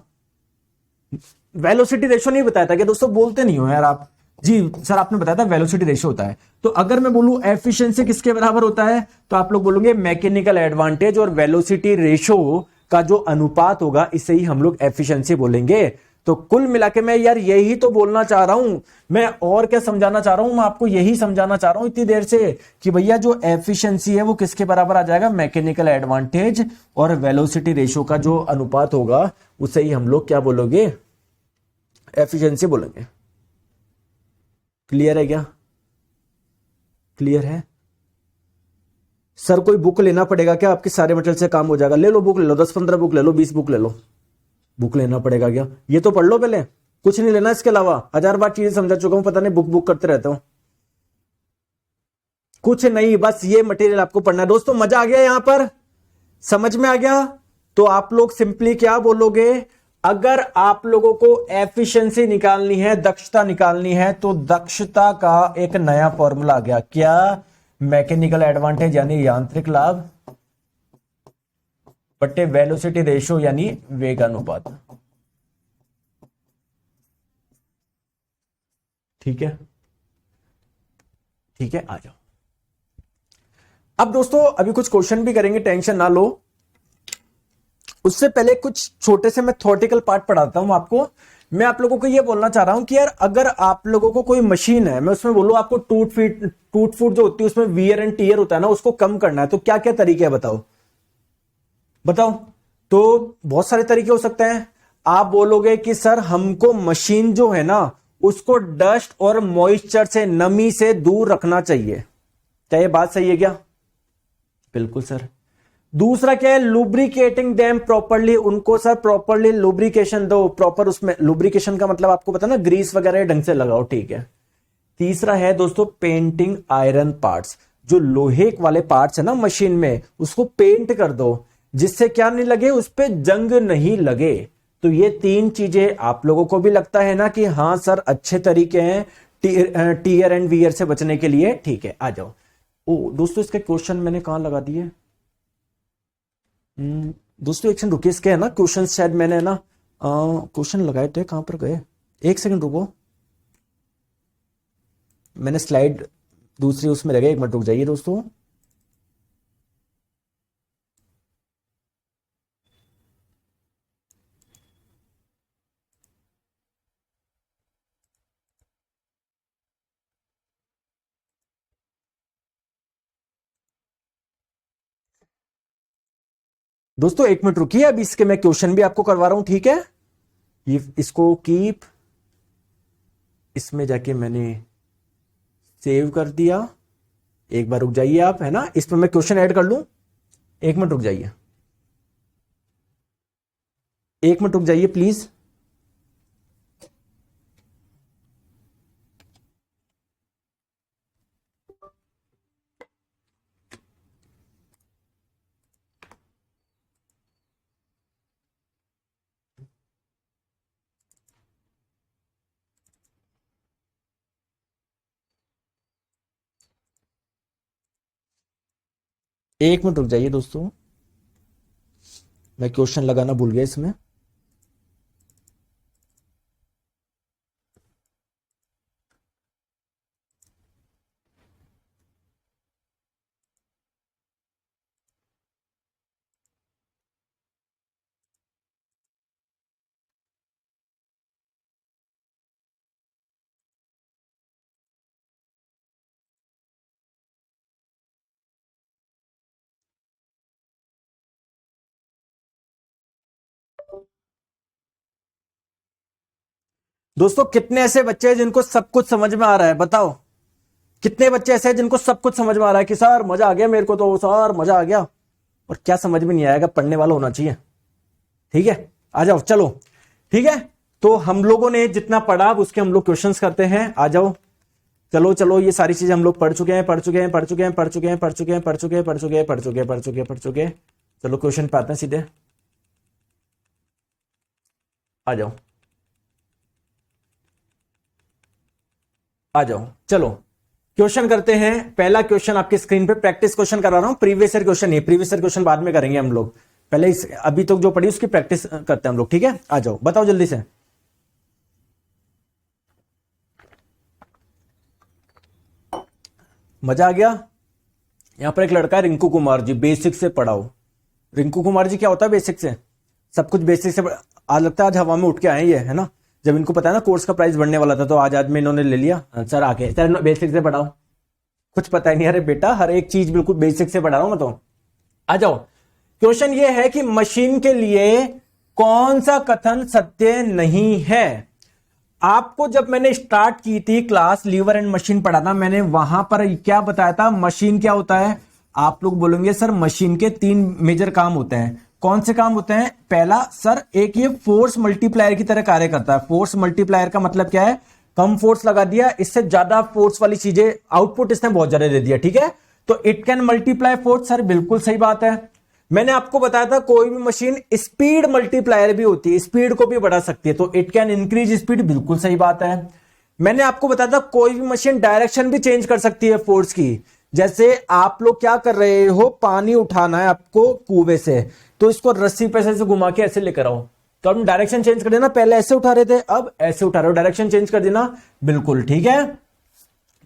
वेलोसिटी रेशियो नहीं बताया था क्या दोस्तों? बोलते नहीं हो यार आप। जी सर आपने बताया था वेलोसिटी रेशियो होता है। तो अगर मैं बोलूं एफिशिएंसी किसके बराबर होता है, तो आप लोग बोलोगे मैकेनिकल एडवांटेज और वेलोसिटी रेशियो का जो अनुपात होगा इसे ही हम लोग एफिशिएंसी बोलेंगे। तो कुल मिला के मैं यार यही तो बोलना चाह रहा हूं, मैं और क्या समझाना चाह रहा हूं? मैं आपको यही समझाना चाह रहा हूं इतनी देर से कि भैया जो एफिशिएंसी है वो किसके बराबर आ जाएगा? मैकेनिकल एडवांटेज और वेलोसिटी रेशियो का जो अनुपात होगा उसे ही हम लोग क्या बोलोगे? एफिशिएंसी बोलेंगे। क्लियर है क्या? क्लियर है? सर कोई बुक लेना पड़ेगा क्या? आपके सारे मटेरियल से काम हो जाएगा? ले लो बुक, ले लो 10-15 बुक ले लो, 20 बुक ले लो। बुक लेना पड़ेगा क्या? ये तो पढ़ लो पहले, कुछ नहीं लेना इसके अलावा। 1000 बार चीजें समझा चुका हूं, पता नहीं बुक बुक करते रहता हूं। कुछ नहीं, बस ये मटेरियल आपको पढ़ना है। दोस्तों मजा आ गया यहां पर? समझ में आ गया? तो आप लोग सिंपली क्या बोलोगे? अगर आप लोगों को एफिशिएंसी निकालनी है, दक्षता निकालनी है, तो दक्षता का एक नया फॉर्मूला आ गया। क्या? मैकेनिकल एडवांटेज यानी यांत्रिक लाभ बट्टे वेलोसिटी रेशियो यानी वेग अनुपात। ठीक है, ठीक है, आ जाओ। अब दोस्तों अभी कुछ क्वेश्चन भी करेंगे, टेंशन ना लो। उससे पहले कुछ छोटे से मैं थ्योरेटिकल पार्ट पढ़ाता हूं आपको। मैं आप लोगों को यह बोलना चाह रहा हूं कि यार अगर आप लोगों को कोई मशीन है, मैं उसमें बोलूं आपको टूट फूट जो होती है उसमें वियर एंड टीयर होता है ना, उसको कम करना है, तो क्या क्या तरीके हैं बताओ? बताओ। तो बहुत सारे तरीके हो सकते हैं। आप बोलोगे कि सर हमको मशीन जो है ना उसको डस्ट और मॉइस्चर से, नमी से दूर रखना चाहिए। क्या ये बात सही है क्या? बिल्कुल सर। दूसरा क्या है? लुब्रिकेटिंग देम प्रॉपरली, उनको सर प्रॉपरली लुब्रिकेशन दो, प्रॉपर। उसमें लुब्रिकेशन का मतलब आपको पता ना, ग्रीस वगैरह ढंग से लगाओ, ठीक है। तीसरा है दोस्तों पेंटिंग आयरन पार्ट्स, जो लोहे वाले पार्ट्स है ना मशीन में, उसको पेंट कर दो, जिससे क्या नहीं लगे, उस पर जंग नहीं लगे। तो ये तीन चीजें आप लोगों को भी लगता है ना कि हाँ सर अच्छे तरीके हैं टीयर एंड वियर से बचने के लिए, ठीक है। आ जाओ। ओ दोस्तों इसके क्वेश्चन मैंने कहां लगा दिए? दोस्तों एक सेकंड रुकिए, इसके है ना क्वेश्चन शायद मैंने ना क्वेश्चन लगाए थे, कहां पर गए? एक सेकंड रुको, मैंने स्लाइड दूसरी उसमें लगे, एक मिनट रुक जाइए दोस्तों। दोस्तों एक मिनट रुकिए, अभी इसके मैं क्वेश्चन भी आपको करवा रहा हूं, ठीक है। ये इसको कीप, इसमें जाके मैंने सेव कर दिया। एक बार रुक जाइए आप, है ना, इस पर मैं क्वेश्चन ऐड कर लूं। एक मिनट रुक जाइए, एक मिनट रुक जाइए प्लीज। एक मिनट रुक जाइए दोस्तों, मैं क्वेश्चन लगाना भूल गया इसमें। दोस्तों कितने ऐसे बच्चे हैं जिनको सब कुछ समझ में आ रहा है, बताओ? कितने बच्चे ऐसे हैं जिनको सब कुछ समझ में आ रहा है कि सर मजा आ गया, मेरे को तो सर मजा आ गया, और क्या समझ में नहीं आएगा, पढ़ने वाला होना चाहिए। ठीक है, आ जाओ चलो। ठीक है, तो हम लोगों ने जितना पढ़ा उसके हम लोग क्वेश्चंस करते हैं। आ जाओ चलो चलो, ये सारी चीजें हम लोग पढ़ चुके हैं, पढ़ चुके हैं, पढ़ चुके हैं, पढ़ चुके हैं, पढ़ चुके हैं, पढ़ चुके हैं, पढ़ चुके हैं, पढ़ चुके हैं, पढ़ चुके हैं, पढ़ चुके हैं। चलो क्वेश्चन पे आते हैं सीधे। आ जाओ आ जाओ चलो क्वेश्चन करते हैं। पहला क्वेश्चन आपकी स्क्रीन पे प्रैक्टिस क्वेश्चन करा रहा हूं, प्रीवियस ईयर क्वेश्चन नहीं, प्रीवियस ईयर क्वेश्चन बाद में करेंगे हम लोग, पहले इस अभी तक जो पढ़ी उसकी प्रैक्टिस करते हैं हम लोग। ठीक है, आ जाओ बताओ जल्दी से। मजा आ गया। यहां पर एक लड़का है रिंकू कुमार जी, बेसिक से पढ़ाओ। रिंकू कुमार जी क्या होता है बेसिक से? सब कुछ बेसिक से आज लगता है आज हवा में उठ के आए ये, है ना। जब इनको पता है ना कोर्स का प्राइस बढ़ने वाला था तो आज में इन्होंने ले लिया, सर आके सर बेसिक से पढ़ाओ। कुछ पता ही नहीं। अरे बेटा हर एक चीज बिल्कुल बेसिक से पढ़ा रहा हूं मैं तो। आ जाओ, क्वेश्चन ये है कि मशीन के लिए कौन सा कथन सत्य नहीं है। आपको जब मैंने स्टार्ट की थी क्लास लीवर एंड मशीन पढ़ा था मैंने, वहां पर क्या बताया था, मशीन क्या होता है। आप लोग बोलेंगे सर मशीन के 3 मेजर काम होते हैं। कौन से काम होते हैं? पहला सर एक ये फोर्स मल्टीप्लायर की तरह कार्य करता है। फोर्स मल्टीप्लायर का मतलब क्या है? कम फोर्स लगा दिया, इससे ज्यादा फोर्स वाली चीजें आउटपुट इसने बहुत ज्यादा दे दिया। ठीक है, तो it can multiply force. Sir बिल्कुल सही बात है। मैंने आपको बताया था कोई भी मशीन स्पीड मल्टीप्लायर भी होती है, स्पीड को भी बढ़ा सकती है, तो इट कैन इंक्रीज स्पीड, बिल्कुल सही बात है। मैंने आपको बताया था कोई भी मशीन डायरेक्शन भी चेंज कर सकती है फोर्स की। जैसे आप लोग क्या कर रहे हो, पानी उठाना है आपको कुएं से, तो इसको रस्सी पे से घुमा के ऐसे लेकर आओ, तो हम डायरेक्शन चेंज कर देना। पहले ऐसे उठा रहे थे, अब ऐसे उठा रहे हो, डायरेक्शन चेंज कर देना। बिल्कुल ठीक है,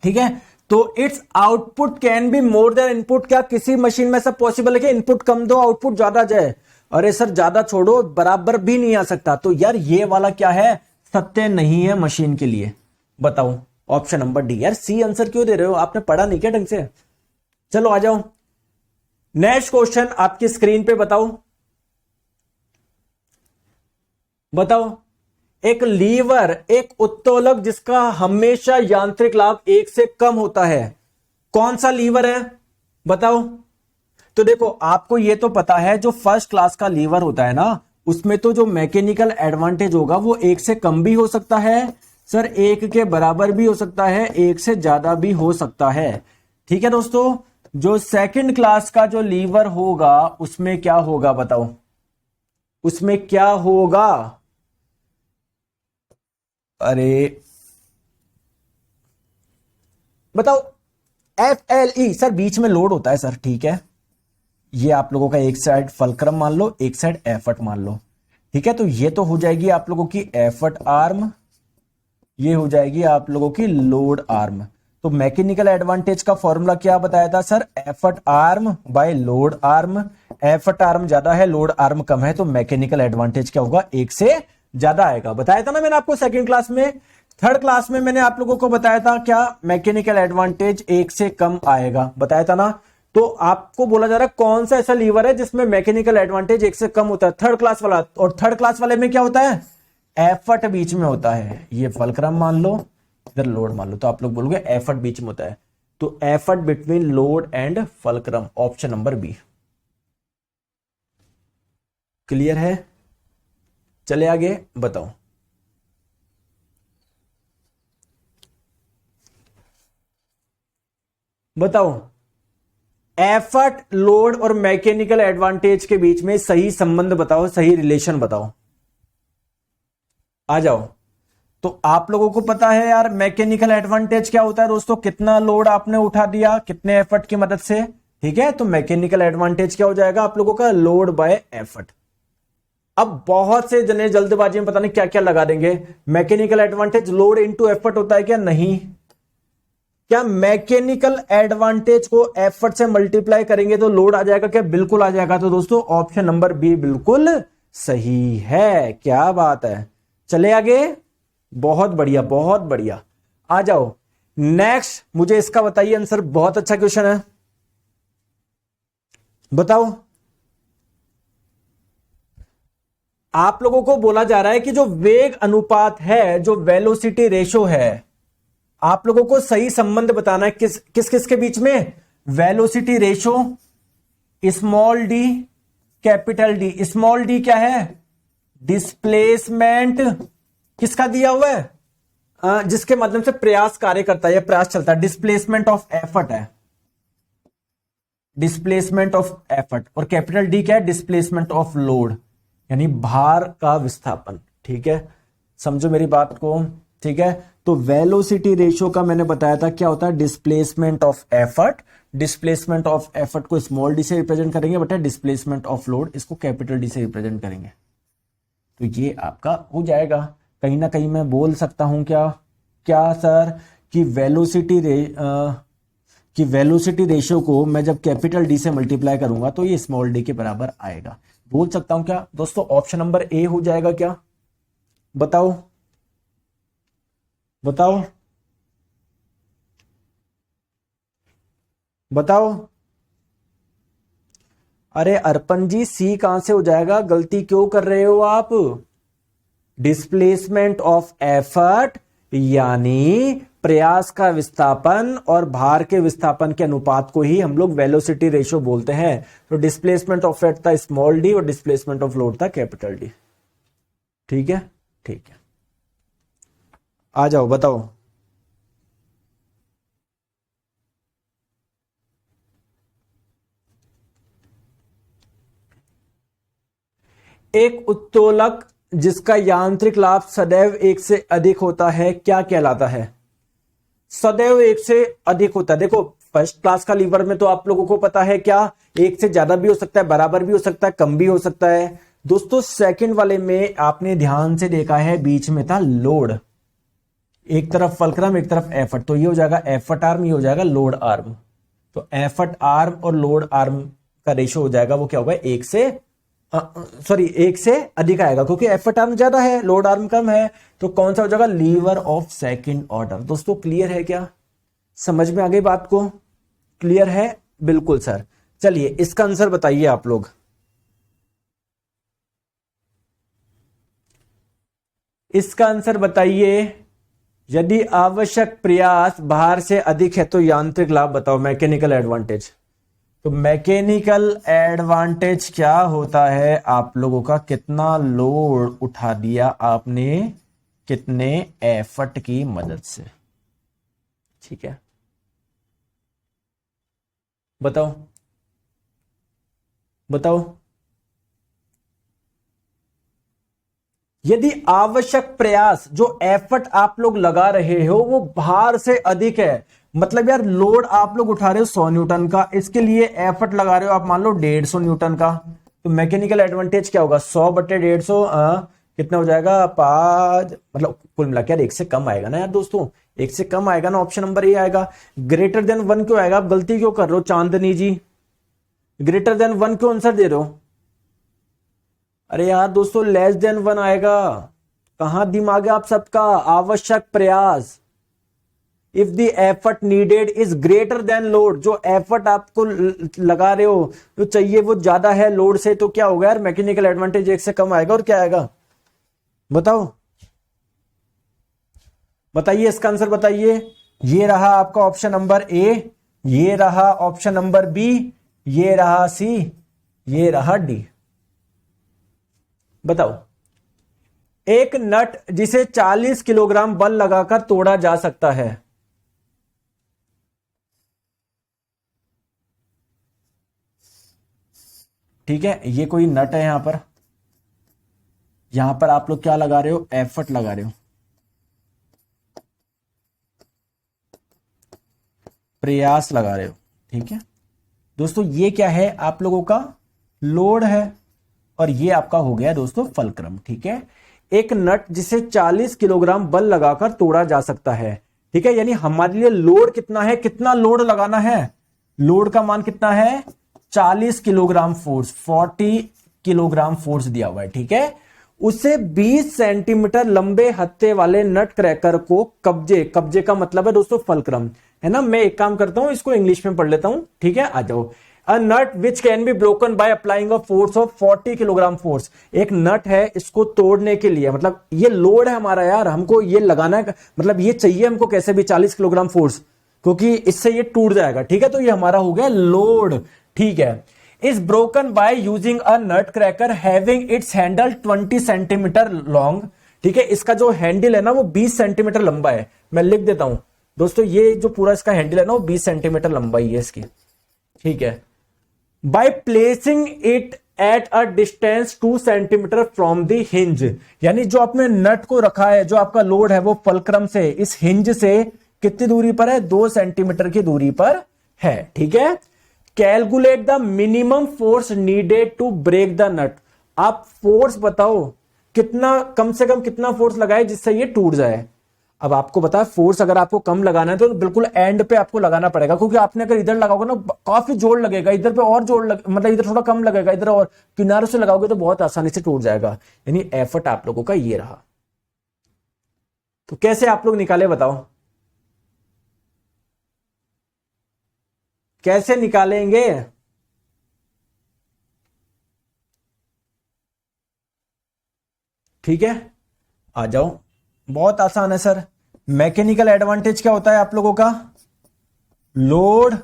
ठीक है। तो it's output can be more than input. क्या किसी मशीन में सब पॉसिबल है कि इनपुट कम दो आउटपुट ज्यादा जाए? अरे सर ज्यादा छोड़ो, बराबर भी नहीं आ सकता। तो यार ये वाला क्या है, सत्य नहीं है मशीन के लिए। बताओ ऑप्शन नंबर डी। यार सी आंसर क्यों दे रहे हो, आपने पढ़ा नहीं क्या ढंग से? चलो आ जाओ, नेक्स्ट क्वेश्चन आपकी स्क्रीन पे बताओ। बताओ, एक लीवर, एक उत्तोलक जिसका हमेशा यांत्रिक लाभ 1 से कम होता है, कौन सा लीवर है? बताओ। तो देखो आपको ये तो पता है जो फर्स्ट क्लास का लीवर होता है ना, उसमें तो जो मैकेनिकल एडवांटेज होगा वो 1 से कम भी हो सकता है सर, 1 के बराबर भी हो सकता है, 1 से ज्यादा भी हो सकता है। ठीक है दोस्तों, जो सेकंड क्लास का जो लीवर होगा उसमें क्या होगा बताओ, उसमें क्या होगा? अरे बताओ। FLE सर बीच में लोड होता है सर, ठीक है। ये आप लोगों का एक साइड फलक्रम मान लो, एक साइड एफर्ट मान लो, ठीक है। तो ये तो हो जाएगी आप लोगों की एफर्ट आर्म, ये हो जाएगी आप लोगों की लोड आर्म। तो मैकेनिकल एडवांटेज का फॉर्मूला क्या बताया था sir? Effort arm by load arm. Effort arm ज्यादा है, लोड आर्म कम है, तो मैकेनिकल एडवांटेज क्या होगा? 1 से ज्यादा आएगा। बताया था ना मैंने आपको सेकंड क्लास में। थर्ड क्लास में मैंने आप लोगों को बताया था क्या? मैकेनिकल एडवांटेज 1 से कम आएगा, बताया था ना। तो आपको बोला जा रहा है कौन सा ऐसा लीवर है जिसमें मैकेनिकल एडवांटेज 1 से कम होता है? थर्ड क्लास वाला। और थर्ड क्लास वाले में क्या होता है? एफर्ट बीच में होता है। ये फलक्रम मान लो, इधर लोड मान लो, तो आप लोग बोलोगे एफर्ट बीच में होता है। तो effort between load and fulcrum, option number B. Clear है? चले आगे बताओ। बताओ एफर्ट, लोड और मैकेनिकल एडवांटेज के बीच में सही संबंध बताओ, सही रिलेशन बताओ। आ जाओ। तो आप लोगों को पता है यार मैकेनिकल एडवांटेज क्या होता है दोस्तों? कितना लोड आपने उठा दिया कितने एफर्ट की मदद से, ठीक है। तो मैकेनिकल एडवांटेज क्या हो जाएगा आप लोगों का? Load bye effort. अब बहुत से जने जल्दबाजी में पता नहीं क्या क्या लगा देंगे। Mechanical advantage load into effort होता है क्या? नहीं। क्या मैकेनिकल एडवांटेज को एफर्ट से मल्टीप्लाई करेंगे तो लोड आ जाएगा क्या? बिल्कुल आ जाएगा। तो दोस्तों ऑप्शन नंबर बी बिल्कुल सही है। क्या बात है, चले आगे। बहुत बढ़िया, बहुत बढ़िया। आ जाओ नेक्स्ट, मुझे इसका बताइए आंसर। बहुत अच्छा क्वेश्चन है, बताओ। आप लोगों को बोला जा रहा है कि जो वेग अनुपात है, जो वेलोसिटी रेशो है, आप लोगों को सही संबंध बताना है किस किस किस के बीच में, velocity ratio small D capital D. Small D क्या है, डिस्प्लेसमेंट किसका दिया हुआ है, जिसके माध्यम से प्रयास कार्य करता है या प्रयास चलता है, डिस्प्लेसमेंट ऑफ एफर्ट है, डिस्प्लेसमेंट ऑफ एफर्ट। और कैपिटल डी क्या है, डिस्प्लेसमेंट ऑफ लोड यानी भार का विस्थापन। ठीक है, समझो मेरी बात को। ठीक है, तो वेलोसिटी रेशियो का मैंने बताया था क्या होता है, displacement of effort. Displacement of effort को स्मॉल डी से रिप्रेजेंट करेंगे, बट डिस्प्लेसमेंट ऑफ लोड इसको कैपिटल डी से रिप्रेजेंट करेंगे। तो ये आपका हो जाएगा। कहीं ना कहीं मैं बोल सकता हूं क्या क्या सर कि वेलोसिटी रेशियो को मैं जब कैपिटल डी से मल्टीप्लाई करूंगा तो ये स्मॉल डी के बराबर आएगा। बोल सकता हूं क्या दोस्तों, ऑप्शन नंबर ए हो जाएगा क्या, बताओ बताओ बताओ। अरे अर्पण जी सी कहां से हो जाएगा, गलती क्यों कर रहे हो आप। डिस्प्लेसमेंट ऑफ एफर्ट यानी प्रयास का विस्थापन और भार के विस्थापन के अनुपात को ही हम लोग वेलोसिटी रेशियो बोलते हैं। तो डिस्प्लेसमेंट ऑफ एफर्ट था स्मॉल डी और डिस्प्लेसमेंट ऑफ लोड था कैपिटल डी। ठीक है, ठीक है, आ जाओ बताओ। एक उत्तोलक जिसका यांत्रिक लाभ सदैव एक से अधिक होता है क्या कहलाता है, सदैव एक से अधिक होता है। देखो फर्स्ट क्लास का लीवर में तो आप लोगों को पता है क्या, एक से ज्यादा भी हो सकता है, बराबर भी हो सकता है, कम भी हो सकता है। दोस्तों सेकंड वाले में आपने ध्यान से देखा है बीच में था लोड, एक तरफ फल्क्रम एक तरफ एफर्ट, तो ये हो जाएगा एफर्ट आर्म, ये हो जाएगा लोड आर्म। तो एफर्ट आर्म और लोड आर्म का रेशियो हो जाएगा वो क्या होगा, एक से अधिक आएगा, क्योंकि एफर्ट आर्म ज्यादा है लोड आर्म कम है। तो कौन सा हो जाएगा, लीवर ऑफ सेकंड ऑर्डर। दोस्तों क्लियर है क्या, समझ में आ गई बात को, क्लियर है बिल्कुल सर। चलिए इसका आंसर बताइए आप लोग। इसका आंसर बताइए, यदि आवश्यक प्रयास भार से अधिक है तो यांत्रिक लाभ बताओ, मैकेनिकल एडवांटेज। तो मैकेनिकल एडवांटेज क्या होता है आप लोगों का, कितना लोड उठा दिया आपने कितने एफर्ट की मदद से। ठीक है, बताओ बताओ। यदि आवश्यक प्रयास जो एफर्ट आप लोग लगा रहे हो वो भार से अधिक है, मतलब यार लोड आप लोग उठा रहे हो 100 न्यूटन का, इसके लिए एफर्ट लगा रहे हो आप मान लो 150 न्यूटन का, तो मैकेनिकल एडवांटेज क्या होगा, 100/150 कितना हो जाएगा 5, मतलब कुल मिला के यार एक से कम आएगा ना यार दोस्तों, एक से कम आएगा ना, ऑप्शन नंबर ए आएगा। ग्रेटर देन 1 क्यों आएगा, आप गलती क्यों कर रहे हो चांदनी जी, ग्रेटर देन 1 क्यों आंसर दे रहे हो। अरे यार दोस्तों लेस देन 1 आएगा, कहां दिमाग है आप सबका। आवश्यक प्रयास, if the effort needed is greater than load, जो एफर्ट आपको लगा रहे हो जो चाहिए वो ज्यादा है लोड से, तो क्या होगा यार मैकेनिकल एडवांटेज एक से कम आएगा। और क्या आएगा बताओ, बताइए इसका आंसर बताइए। ये रहा आपका ऑप्शन नंबर ए, ये रहा ऑप्शन नंबर बी, ये रहा सी, ये रहा डी। बताओ, एक नट जिसे 40 किलोग्राम बल लगाकर तोड़ा जा सकता है, ठीक है, ये कोई नट है यहां पर आप लोग क्या लगा रहे हो, एफर्ट लगा रहे हो, प्रयास लगा रहे हो। ठीक है दोस्तों, ये क्या है आप लोगों का लोड है और ये आपका हो गया दोस्तों फल्क्रम। ठीक है, एक नट जिसे 40 किलोग्राम बल लगाकर तोड़ा जा सकता है। ठीक है, यानी हमारे लिए लोड कितना है, कितना लोड लगाना है, लोड का मान कितना है 40 किलोग्राम फोर्स, 40 किलोग्राम फोर्स दिया हुआ है। ठीक है, उसे 20 सेंटीमीटर लंबे हत्थे वाले नट क्रैकर को कब्जे का मतलब है दोस्तों फल्क्रम, है ना। मैं एक काम करता हूं, इसको इंग्लिश में पढ़ लेता हूं। ठीक है, आ जाओ। A nut which can be broken by applying a force of 40 kilogram force. एक नट है, इसको तोड़ने के लिए, मतलब ये लोड है हमारा यार, हमको ये लगाना है, मतलब ये चाहिए हमको कैसे भी 40 किलोग्राम फोर्स, क्योंकि इससे ये टूट जाएगा। ठीक है, तो ये हमारा हो गया लोड। ठीक है, is broken by using a nut cracker having its handle 20 centimetre long. ठीक है, इसका जो हैंडल है ना वो 20 सेंटीमीटर लंबा है। मैं लिख देता हूं दोस्तों, ये जो पूरा इसका हैंडल है ना वो 20 सेंटीमीटर लंबाई है इसकी। ठीक है, by placing it at a distance 2 centimetre from the hinge, यानी जो आपने नट को रखा है, जो आपका लोड है वो फलक्रम से इस हिंज से कितनी दूरी पर है, 2 सेंटीमीटर की दूरी पर है। ठीक है, calculate the minimum force needed to break the nut. आप फोर्स बताओ कितना, कम से कम कितना फोर्स लगाए जिससे ये टूट जाए। अब आपको पता है फोर्स अगर आपको कम लगाना है तो बिल्कुल एंड पे आपको लगाना पड़ेगा, क्योंकि आपने अगर इधर लगाओगे ना काफी जोर लगेगा, इधर पे और जोर मतलब इधर थोड़ा कम लगेगा, इधर और किनारों से लगाओगे तो बहुत आसानी से टूट जाएगा। यानी एफर्ट आप लोगों का ये रहा। तो कैसे आप लोग निकाले बताओ, कैसे निकालेंगे? ठीक है, आ जाओ, बहुत आसान है सर। मैकेनिकल एडवांटेज क्या होता है आप लोगों का? लोड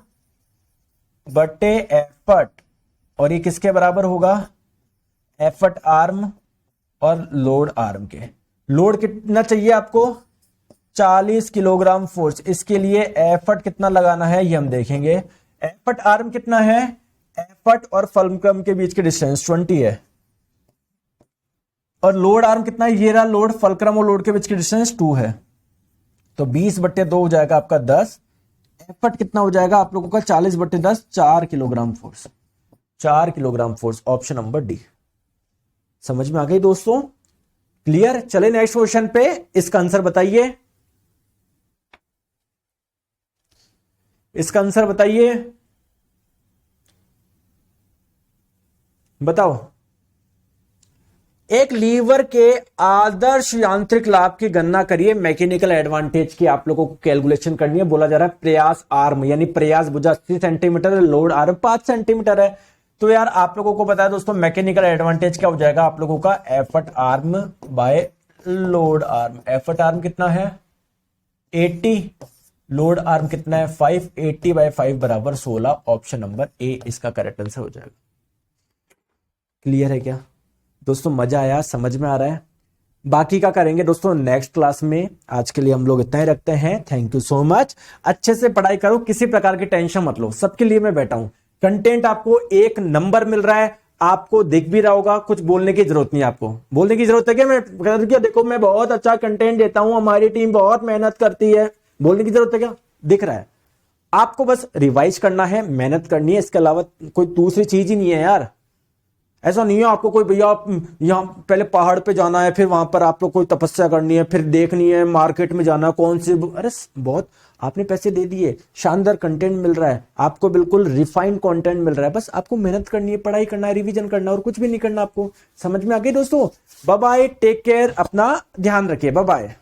बटे एफर्ट, और ये किसके बराबर होगा? एफर्ट आर्म और लोड आर्म के। लोड कितना चाहिए आपको? 40 किलोग्राम फोर्स। इसके लिए एफर्ट कितना लगाना है ये हम देखेंगे। एफर्ट आर्म कितना है? एफर्ट और फलक्रम के बीच के डिस्टेंस 20 है, और लोड आर्म कितना है? ये रहा लोड, फलक्रम और लोड के बीच की डिस्टेंस 2 है, तो 20/2 हो जाएगा आपका 10। एफर्ट कितना हो जाएगा आप लोगों का? 40/10, 4 kilogram force. 4 kilogram force, option number D. समझ में आ गई दोस्तों? क्लियर? चले नेक्स्ट क्वेश्चन पे, इसका आंसर बताइए, इसका आंसर बताइए, बताओ। एक लीवर के आदर्श यांत्रिक लाभ की गणना करिए। मैकेनिकल एडवांटेज की आप लोगों को कैलकुलेशन करनी है। बोला जा रहा है प्रयास आर्म यानी प्रयास भुजा 80 सेंटीमीटर है, लोड आर्म 5 सेंटीमीटर है। तो यार आप लोगों को पता है दोस्तों मैकेनिकल एडवांटेज क्या हो जाएगा आप लोगों का? Effort arm by load arm. Effort arm कितना है? 80, लोड आर्म कितना है? 5। 80/5 बराबर 16। ऑप्शन नंबर ए इसका करेक्ट आंसर हो जाएगा। क्लियर है क्या दोस्तों? मजा आया? समझ में आ रहा है? बाकी का करेंगे दोस्तों नेक्स्ट क्लास में। आज के लिए हम लोग इतना ही रखते हैं। Thank you so much. अच्छे से पढ़ाई करो, किसी प्रकार की टेंशन मत लो, सबके लिए मैं बैठा हूं। कंटेंट आपको एक नंबर मिल रहा है, आपको दिख भी रहा होगा, कुछ बोलने की जरूरत नहीं। आपको बोलने की जरूरत है क्या? मैं देखो मैं बहुत अच्छा कंटेंट देता हूं, हमारी टीम बहुत मेहनत करती है, बोलने की जरूरत है क्या? दिख रहा है। आपको बस रिवाइज करना है, मेहनत करनी है, इसके अलावा कोई दूसरी चीज ही नहीं है यार। ऐसा नहीं है आपको कोई भैया यहां पहले पहाड़ पे जाना है, फिर वहां पर आप लोग कोई तपस्या करनी है, फिर देखनी है, मार्केट में जाना है कौन सी, अरे बहुत आपने पैसे दे दिए, शानदार कंटेंट मिल रहा है आपको, बिल्कुल रिफाइंड कंटेंट मिल रहा है। बस आपको मेहनत करनी है, पढ़ाई करना है, रिवीजन करना है, और कुछ भी नहीं करना आपको। समझ में आ गई दोस्तों? बाय बाय, टेक केयर, अपना ध्यान रखिए, बाय बाय।